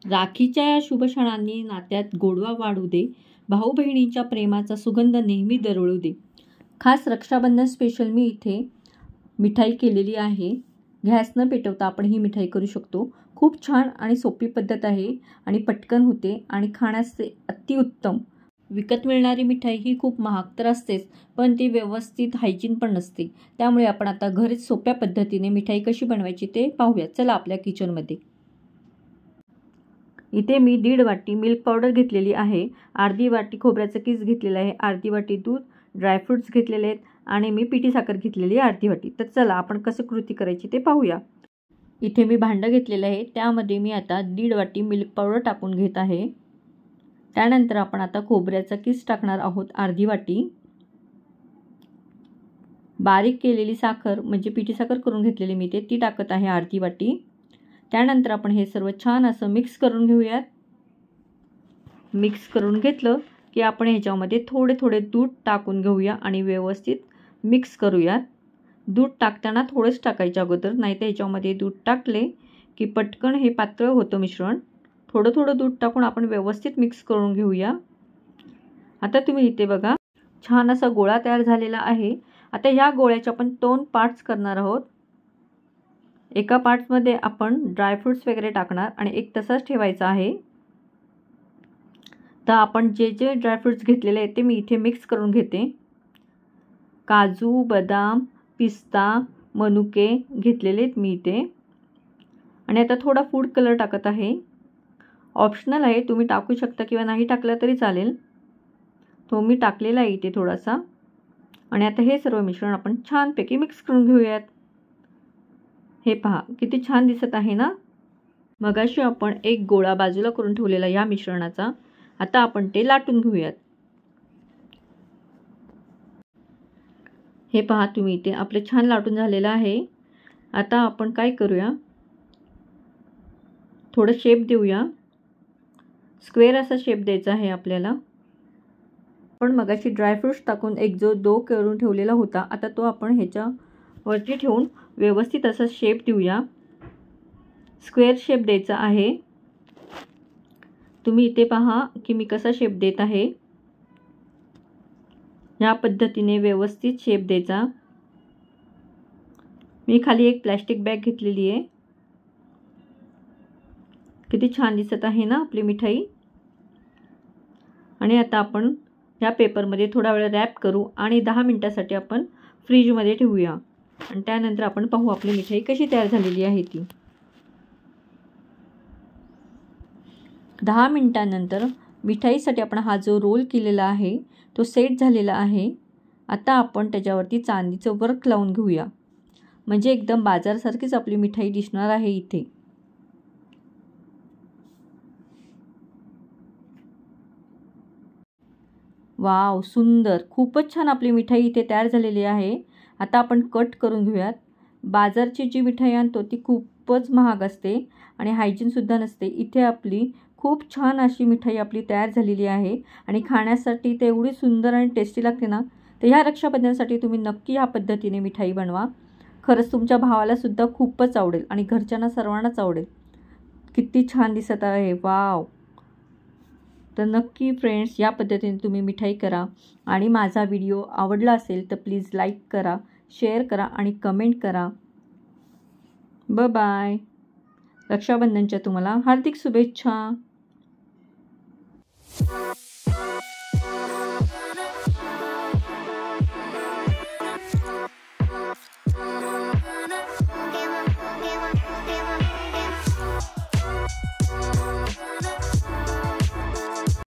राखीच्या या शुभ क्षणांनी नात्यात गोडवा वाढू दे. भाऊ बहिणींच्या प्रेमाचा सुगंध नेहमी दरवळू दे. खास रक्षाबंधन स्पेशल मी इथे मिठाई केलेली आहे. गॅस न पेटवता आपण ही मिठाई करू शकतो. खूप छान आणि सोपी पद्धत आहे आणि पटकन होते आणि खाण्यास अतिउत्तम. विकत मिळणारी मिठाई ही खूप महाग तर असतेच, पण ती व्यवस्थित हायजीन पण नसते. त्यामुळे आपण आता घरीच सोप्या पद्धतीने मिठाई कशी बनवायची ते पाहूया. चला आपल्या किचनमध्ये. इथे मी 1.5 वाटी मिल्क पावडर घेतलेली आहे, अर्धी वाटी खोबऱ्याचं किस घेतलेलं आहे, अर्धी वाटी दूध, ड्रायफ्रूट्स घेतलेले आहेत आणि मी पिठी साखर घेतलेली आहे अर्धी वाटी. तर चला आपण कसं कृती करायची ते पाहूया. इथे मी भांडं घेतलेलं आहे, त्यामध्ये मी आता 1.5 वाटी मिल्क पावडर टाकून घेत आहे. त्यानंतर आपण आता खोबऱ्याचा किस टाकणार आहोत अर्धी वाटी. बारीक केलेली साखर म्हणजे पिठी साखर करून घेतलेली मी ती टाकत आहे अर्धी वाटी. त्यानंतर आपण हे सर्व छान असं मिक्स करून घेऊयात. मिक्स करून घेतलं की आपण ह्याच्यामध्ये थोडे थोडे दूध टाकून घेऊया आणि व्यवस्थित मिक्स करूयात. दूध टाकताना थोडेच टाकायचे अगोदर, नाही तर ह्याच्यामध्ये दूध टाकले की पटकन हे पातळ होतं मिश्रण. थोडं थोडं दूध टाकून आपण व्यवस्थित मिक्स करून घेऊया. आता तुम्ही इथे बघा छान असा गोळा तयार झालेला आहे. आता ह्या गोळ्याचे आपण 2 पार्ट्स करणार आहोत. एका पार्ट्समध्ये आपण ड्रायफ्रूट्स वगैरे टाकणार आणि एक तसाच ठेवायचा आहे. तर आपण जे जे ड्रायफ्रूट्स घेतलेले आहेत ते मी इथे मिक्स करून घेते. काजू, बदाम, पिस्ता, मनुके घेतलेले आहेत मी इथे. आणि आता थोडा फूड कलर टाकत आहे. ऑप्शनल आहे, तुम्ही टाकू शकता किंवा नाही टाकला तरी चालेल. तो मी टाकलेला आहे इथे थोडासा. आणि आता हे सर्व मिश्रण आपण छानपैकी मिक्स करून घेऊयात. हे पहा किती छान दिसत आहे ना. मगाशी आपण एक गोळा बाजूला करून ठेवलेला या मिश्रणाचा. आता आपण ते लाटून घेऊयात. हे पहा तुम्ही इथे आपले छान लाटून झालेलं आहे. आता आपण काय करूया, थोडं शेप देऊया. स्क्वेअर असा शेप द्यायचा आहे आपल्याला. पण मगाशी ड्रायफ्रूट्स टाकून एक जो डो करून ठेवलेला होता, आता तो आपण ह्याच्यावरती ठेवून व्यवस्थित असा शेप देऊया. स्क्वेअर शेप द्यायचा आहे. तुम्ही इथे पहा की मी कसा शेप देत आहे. या पद्धतीने व्यवस्थित शेप द्यायचा. मी खाली एक प्लॅस्टिक बॅग घेतलेली आहे. किती छान दिसत आहे ना आपली मिठाई. आणि आता आपण ह्या पेपरमध्ये थोडा वेळ रॅप करू आणि 10 मिनिटासाठी आपण फ्रीजमध्ये ठेवूया. आणि त्यानंतर आपण पाहू आपली मिठाई कशी तयार झालेली आहे ती. 10 मिनिटांनंतर मिठाईसाठी आपण हा जो रोल केलेला आहे तो सेट झालेला आहे. आता आपण त्याच्यावरती चांदीचं वर्क लावून घेऊया, म्हणजे एकदम बाजारासारखीच आपली मिठाई दिसणार आहे इथे. वाव, सुंदर, खूपच छान आपली मिठाई इथे तयार झालेली आहे. आता आपण कट करून घेऊयात. बाजारची जी मिठाई आणतो ती खूपच महाग असते आणि हायजीनसुद्धा नसते. इथे आपली खूप छान अशी मिठाई आपली तयार झालेली आहे आणि खाण्यासाठी ते एवढी सुंदर आणि टेस्टी लागते ना. तर ह्या रक्षाबंधनासाठी तुम्ही नक्की ह्या पद्धतीने मिठाई बनवा. खरंच तुमच्या भावालासुद्धा खूपच आवडेल आणि घरच्यांना सर्वांनाच आवडेल. किती छान दिसत आहे, वाव. तर नक्की फ्रेंड्स या पद्धतीने तुम्ही मिठाई करा. आणि माझा व्हिडिओ आवडला असेल तर प्लीज लाईक करा, शेअर करा आणि कमेंट करा. बाय. रक्षाबंधनच्या तुम्हाला हार्दिक शुभेच्छा.